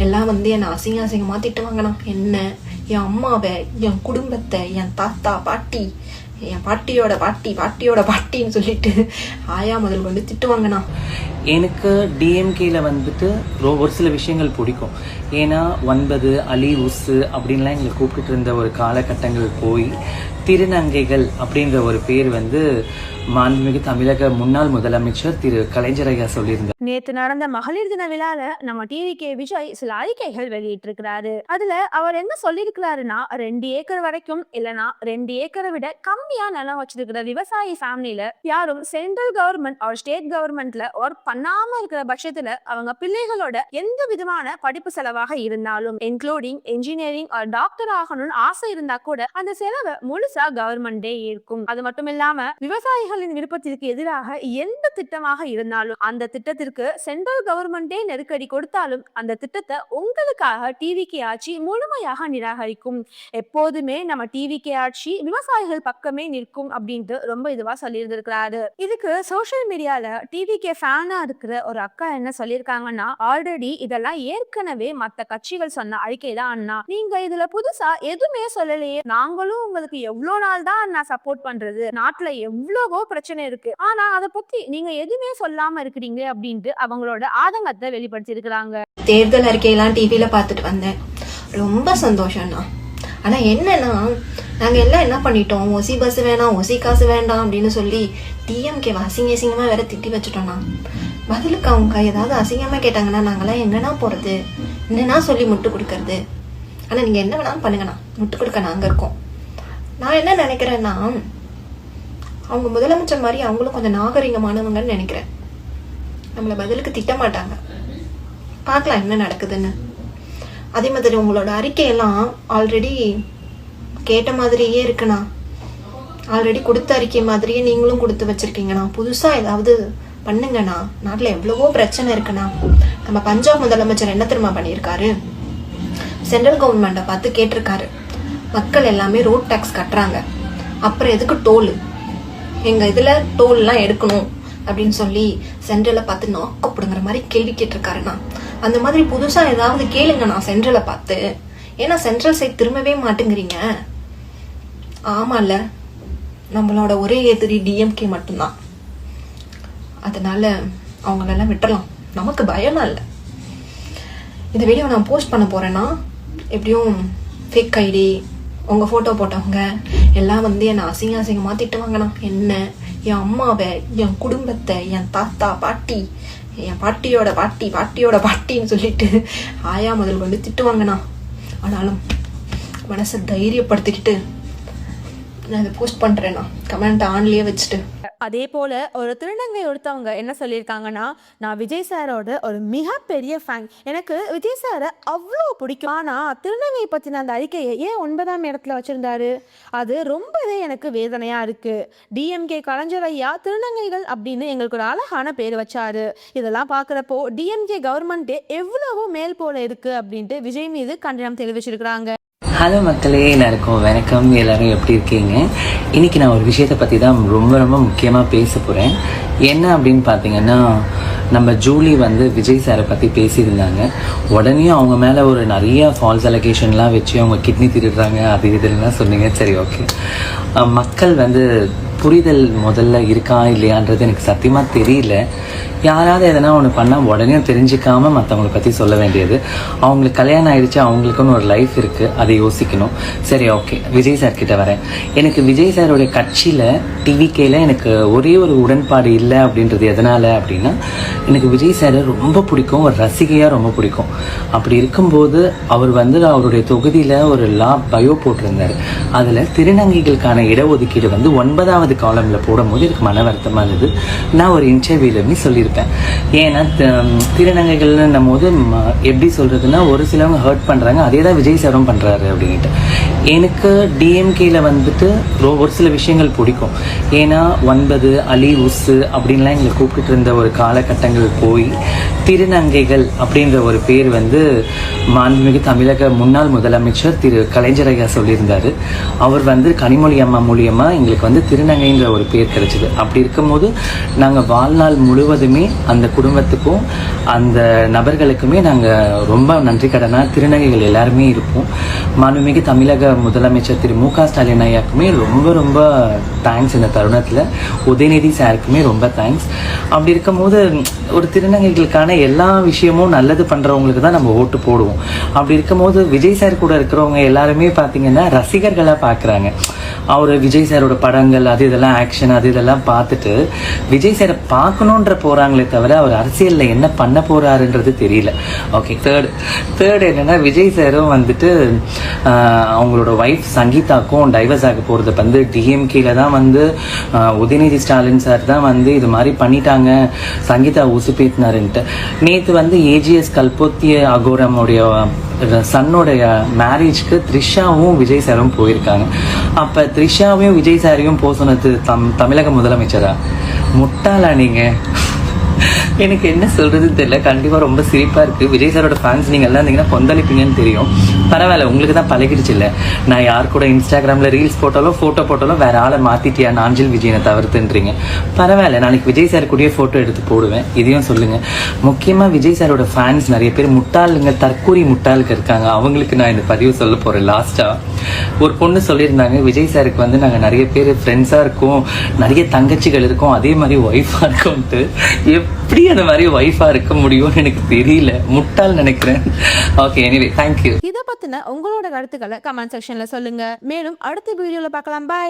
எல்லாம் வந்து என்னை அசிங்கமா திட்டுவாங்கண்ணா. என்ன, என் அம்மாவை, என் குடும்பத்தை, என் தாத்தா பாட்டி, என் பாட்டியோட பாட்டின்னு சொல்லிட்டு ஆயா முதல் கொண்டு திட்டுவாங்கண்ணா. எனக்கு டிஎம்கேல வந்துட்டு ஒரு சில விஷயங்கள் பிடிக்கும். ஏன்னா 9 அலி உசு அப்படின்லாம் எங்களை கூப்பிட்டு இருந்த ஒரு காலகட்டங்கள் போய் திருநங்கைகள் அப்படின்ற ஒரு பேர் வந்து மாண்புமிகு தமிழக முன்னாள் முதலமைச்சர் திரு கலைஞர் ஐயா சொல்லியிருந்தார். நேற்று நடந்த மகளிர் தின விழால நம்ம டிவிகே விஜய் சில அறிக்கைகள் வெளியிட்டிருக்கிறாரு. அதுல அவர் என்ன சொல்லியிருக்கிறாருன்னா, 2 ஏக்கர் வரைக்கும் இல்லைன்னா 2 ஏக்கரை விட கம்மியா நிலம் வச்சிருக்கிற விவசாயி ஃபேமிலியில யாரும் சென்ட்ரல் கவர்மெண்ட் ஒரு ஸ்டேட் கவர்மெண்ட்ல ஒர்க் பண்ணாம இருக்கிற பட்சத்துல அவங்க பிள்ளைகளோட எந்த விதமான படிப்பு செலவாக இருந்தாலும் இன்க்ளூடிங் இன்ஜினியரிங் ஒரு டாக்டர் ஆகணும்னு ஆசை இருந்தா கூட அந்த செலவை முழுசா கவர்மெண்டே இருக்கும். அது மட்டும் இல்லாம விவசாயிகளின் விருப்பத்திற்கு எதிராக எந்த திட்டமாக இருந்தாலும் அந்த திட்டத்திற்கு சென்ட்ரல் கவர்மெண்டே நெருக்கடி கொடுத்தாலும் அந்த திட்டத்தை உங்களுக்காக டிவிகே ஆட்சி முழுமையாக நிராகரிக்கும். எப்போதுமே நம்ம டிவிகே ஆட்சி விவசாயிகள் பக்கமே நிற்கும் அப்படின்ட்டு ரொம்ப இதுவா சொல்லியிருந்திருக்கிறாரு. இதுக்கு சோசியல் மீடியால டிவிகே ஃபேனா இருக்கிற ஒரு அக்கா என்ன சொல்லியிருக்காங்கன்னா, ஆல்ரெடி இதெல்லாம் ஏற்கனவே மற்ற கட்சிகள் சொன்ன அறிக்கை தான் அண்ணா, நீங்க இதுல புதுசா எதுவுமே சொல்லலையே, நாங்களும் உங்களுக்கு எவ்வளவு நாள் தான் அண்ணா சப்போர்ட் பண்றது, நாட்டுல எவ்வளவோ பிரச்சனை இருக்கு, ஆனா அதை பத்தி நீங்க எதுவுமே சொல்லாம இருக்கிறீங்க அப்படின்னு அவங்களோட ஆதங்கத்தை வெளிப்படுத்தி இருக்கிறாங்க. தேர்தல் அறிக்கையெல்லாம் டிவில பார்த்துட்டு வந்தேன், ரொம்ப சந்தோஷம்னா. ஆனா என்னன்னா, நாங்க எல்லாம் என்ன பண்ணிட்டோம், ஒசி பஸ் வேணாம், ஒசி காசு வேண்டாம் அப்படின்னு சொல்லி டிஎம்கே அசிங்கமா வேற திட்டி வச்சுட்டோம்னா, பதிலுக்கு அவங்க ஏதாவது அசிங்கமா கேட்டாங்கன்னா நாங்கெல்லாம் எங்கன்னா போறது, என்னன்னா சொல்லி முட்டு கொடுக்கறது. ஆனா நீங்க என்ன வேணாலும் பண்ணுங்கண்ணா, முட்டு கொடுக்க நாங்க இருக்கோம். நான் என்ன நினைக்கிறேன்னா, அவங்க முதலமைச்சர் மாதிரி அவங்களும் கொஞ்சம் நாகரிகமானவங்கன்னு நினைக்கிறேன். நம்மளை பதிலுக்கு திட்ட மாட்டாங்க, பார்க்கலாம் என்ன நடக்குதுன்னு. அதே மாதிரி உங்களோட அறிக்கையெல்லாம் ஆல்ரெடி கேட்ட மாதிரியே இருக்குண்ணா, ஆல்ரெடி கொடுத்த அறிக்கை மாதிரியே நீங்களும் கொடுத்து வச்சிருக்கீங்கண்ணா. புதுசா ஏதாவது பண்ணுங்கண்ணா, நாட்டில் எவ்வளவோ பிரச்சனை இருக்குண்ணா. நம்ம பஞ்சாப் முதலமைச்சர் என்ன தெரியுமா பண்ணியிருக்காரு, சென்ட்ரல் கவர்மெண்ட்டை பார்த்து கேட்டிருக்காரு, மக்கள் எல்லாமே ரோட் டேக்ஸ் கட்டுறாங்க, அப்புறம் எதுக்கு டோல், எங்க இதுல டோல்லாம் எடுக்கணும் அப்படின்னு சொல்லி சென்ட்ரலை பார்த்து நாக்கப்படுங்கிற மாதிரி கேள்வி கேட்டிருக்காருண்ணா. அந்த மாதிரி புதுசா ஏதாவது கேளுங்கண்ணா சென்ட்ரலை பார்த்து. ஏன்னா சென்ட்ரல் சைட் திரும்பவே மாட்டேங்கிறீங்க. ஆமால, நம்மளோட ஒரே எதிரி டிஎம்கே மட்டும்தான். அதனால அவங்களெல்லாம் விட்டுறலாம், நமக்கு பயமா இல்லை. இந்த வீடியோ நான் போஸ்ட் பண்ண போறேன்னா, எப்படியும் ஃபேக் ஐடி உங்க போட்டோ போட்டவங்க எல்லாம் வந்து என்னை அசிங்கமா திட்டுவாங்கண்ணா. என்ன, என் அம்மாவை, என் குடும்பத்தை, என் தாத்தா பாட்டி, என் பாட்டியோட பாட்டின்னு சொல்லிட்டு ஆயா முதல் கொண்டு திட்டுவாங்கண்ணா. ஆனாலும் மனசை தைரியப்படுத்திக்கிட்டு நான் இதை போஸ்ட் பண்றேன்னா, கமெண்ட் ஆன்லயே வச்சுட்டு. அதே போல ஒரு திருநங்கை ஒருத்தவங்க என்ன சொல்லியிருக்காங்கன்னா, நான் விஜய் சாரோட ஒரு மிகப்பெரிய ஃபேன், எனக்கு விஜய் சாரை அவ்வளோ பிடிக்கும், ஆனால் திருநங்கை பற்றின அந்த அறிக்கையை ஏன் 9ஆம் இடத்துல வச்சுருந்தாரு, அது ரொம்பவே எனக்கு வேதனையாக இருக்குது. டிஎம்கே கலைஞர் ஐயா திருநங்கைகள் அப்படின்னு எங்களுக்கு ஒரு அழகான பேர் வச்சாரு. இதெல்லாம் பார்க்குறப்போ டிஎம்கே கவர்மெண்ட்டே எவ்வளவோ மேல் போல இருக்குது அப்படின்ட்டு விஜய் மீது கண்டனம் தெரிவிச்சிருக்கிறாங்க. ஹலோ மக்களே, எல்லாருக்கும் வணக்கம். எல்லாரும் எப்படி இருக்கீங்க? இன்னைக்கு நான் ஒரு விஷயத்தை பற்றி தான் ரொம்ப முக்கியமாக பேச போகிறேன். என்ன அப்படின்னு பார்த்தீங்கன்னா, நம்ம ஜூலி வந்து விஜய் சாரை பற்றி பேசியிருந்தாங்க. உடனே அவங்க மேலே ஒரு நிறைய ஃபால்ஸ் அலிகேஷன்லாம் வச்சு அவங்க கிட்னி திருடுறாங்க அது இதெல்லாம் சொன்னீங்க. சரி, ஓகே. மக்கள் வந்து புரிதல் முதல்ல இருக்கா இல்லையான்றது எனக்கு சத்தியமாக தெரியல. யாராவது எதனா ஒன்று பண்ணால் உடனே தெரிஞ்சிக்காமல் மற்றவங்களை பற்றி சொல்ல வேண்டியது. அவங்களுக்கு கல்யாணம் ஆகிடுச்சு, அவங்களுக்குன்னு ஒரு லைஃப் இருக்குது, அதை யோசிக்கணும். சரி, ஓகே. விஜய் சார் கிட்ட வரேன். எனக்கு விஜய் சாரோடைய கட்சியில் டிவிகேல எனக்கு ஒரே ஒரு உடன்பாடு இல்லை அப்படின்றது எதனால் அப்படின்னா, எனக்கு விஜய் சாரை ரொம்ப பிடிக்கும், ஒரு ரசிகையாக ரொம்ப பிடிக்கும். அப்படி இருக்கும்போது அவர் வந்து அவருடைய தொகுதியில் ஒரு பயோ போட்டிருந்தார். அதில் திருநங்கைகளுக்கான இடஒதுக்கீடு வந்து 9வது காலமில் போடும்போது எனக்கு மன வருத்தமாக இருந்தது. நான் ஒரு இன்டர்வியூலமே சொல்லியிருப்பேன். ஏன்னா திருநங்கைகள்னும் போது எப்படி சொல்றதுன்னா, ஒரு சிலவங்க ஹர்ட் பண்றாங்க, அதே தான் விஜய் சாரும் பண்றாரு அப்படின்ட்டு. எனக்கு டிஎம்கேல வந்துட்டு ஒரு சில விஷயங்கள் பிடிக்கும். ஏன்னா 9 அலி உஸ்ஸு அப்படின்லாம் எங்களை கூப்பிட்டு இருந்த ஒரு காலகட்டங்கள் போய் திருநங்கைகள் அப்படின்ற ஒரு பேர் வந்து மாண்புமிகு தமிழக முன்னாள் முதலமைச்சர் திரு கலைஞர் ஐயா சொல்லியிருந்தார். அவர் வந்து கனிமொழி அம்மா மூலியமாக எங்களுக்கு வந்து திருநங்கைன்ற ஒரு பேர் கிடைச்சிது. அப்படி இருக்கும்போது நாங்கள் வாழ்நாள் முழுவதுமே அந்த குடும்பத்துக்கும் அந்த நபர்களுக்குமே நாங்கள் ரொம்ப நன்றி கடனாக திருநங்கைகள் எல்லாருமே இருப்போம். மாண்புமிகு தமிழக முதலமைச்சர் திரு மு.க. ஸ்டாலின் ஐயாக்குமே ரொம்ப ரொம்ப தேங்க்ஸ். இந்த தருணத்தில் உதயநிதி சாருக்குமே ரொம்ப தேங்க்ஸ். அப்படி இருக்கும்போது ஒரு திருநங்கைகளுக்கான எல்லா விஷயமும் நல்லது பண்ணுறவங்களுக்கு தான் நம்ம ஓட்டு போடுவோம். அப்படி இருக்கும்போது விஜய் சார் கூட இருக்கிறவங்க எல்லாருமே பார்த்தீங்கன்னா ரசிகர்களாக பார்க்குறாங்க. அவர் விஜய் சாரோட படங்கள் அது இதெல்லாம் ஆக்ஷன் அது இதெல்லாம் பார்த்துட்டு விஜய் சாரை பார்க்கணுன்ற போகிறாங்களே தவிர அவர் அரசியலில் என்ன பண்ண போகிறாருன்றது தெரியல. ஓகே, தேர்ட் என்னென்னா விஜய் சாரும் வந்துட்டு அவங்களோட ஒய்ஃப் சங்கீதாக்கும் டைவர்ஸ் ஆக போகிறது வந்து டிஎம்கேல தான் வந்து உதயநிதி ஸ்டாலின் சார் தான் வந்து இது மாதிரி பண்ணிட்டாங்க, சங்கீதா உசுப்பேத்தினாருன்ட்டு. நேற்று வந்து ஏஜிஎஸ் கல்போத்திய அகோரமுடைய சன்னோடைய மேரேஜ்க்கு த்ரிஷாவும் விஜய் சாரும் போயிருக்காங்க. அப்போ த்ரிஷாவையும் விஜய் சாரையும் போக சொன்னது தமிழக முதலமைச்சரா? முட்டாளா நீங்கள்? எனக்கு என்ன சொல்றதுன்னு தெரியல. கண்டிப்பாக ரொம்ப சிரிப்பாக இருக்குது. விஜய் சாரோட ஃபேன்ஸ் நீங்கள் எல்லாம் இருந்தீங்கன்னா கொந்தளிப்பீங்கன்னு தெரியும். பரவாயில்ல, உங்களுக்கு தான் பழகிடுச்சு இல்லை. நான் யார் கூட இன்ஸ்டாகிராமில் ரீல்ஸ் போட்டாலும் ஃபோட்டோ போட்டாலும் வேற ஆளை மாற்றிட்டியா நாஞ்சில் விஜயனை தவிர்த்துன்றீங்க. பரவாயில்ல, நாளைக்கு விஜய் சார் கூடயே ஃபோட்டோ எடுத்து போடுவேன். இதையும் சொல்லுங்கள். முக்கியமாக விஜய் சாரோட ஃபேன்ஸ் நிறைய பேர் முட்டாளுங்க, தற்கூரி முட்டாளுக்கு இருக்காங்க. அவங்களுக்கு நான் இந்த பதிவு சொல்ல போகிறேன். லாஸ்ட்டாக ஒரு பொண்ணு சொல்லியிருந்தாங்க, விஜய் சாருக்கு வந்து நாங்கள் நிறைய பேர் ஃப்ரெண்ட்ஸாக இருக்கோம், நிறைய தங்கச்சிகள் இருக்கோம், அதே மாதிரி ஒய்ஃபாக இருக்கோம்ட்டு. எப்படி அந்த மாதிரி ஒய்ஃபா இருக்க முடியும்னு எனக்கு தெரியல. முட்டாள் நினைக்கிறேன். Okay, anyway thank you. இதை பத்தின உங்களோட கருத்துக்களை கமெண்ட் செக்ஷன்ல சொல்லுங்க. மேலும் அடுத்த வீடியோல பார்க்கலாம். பாய்.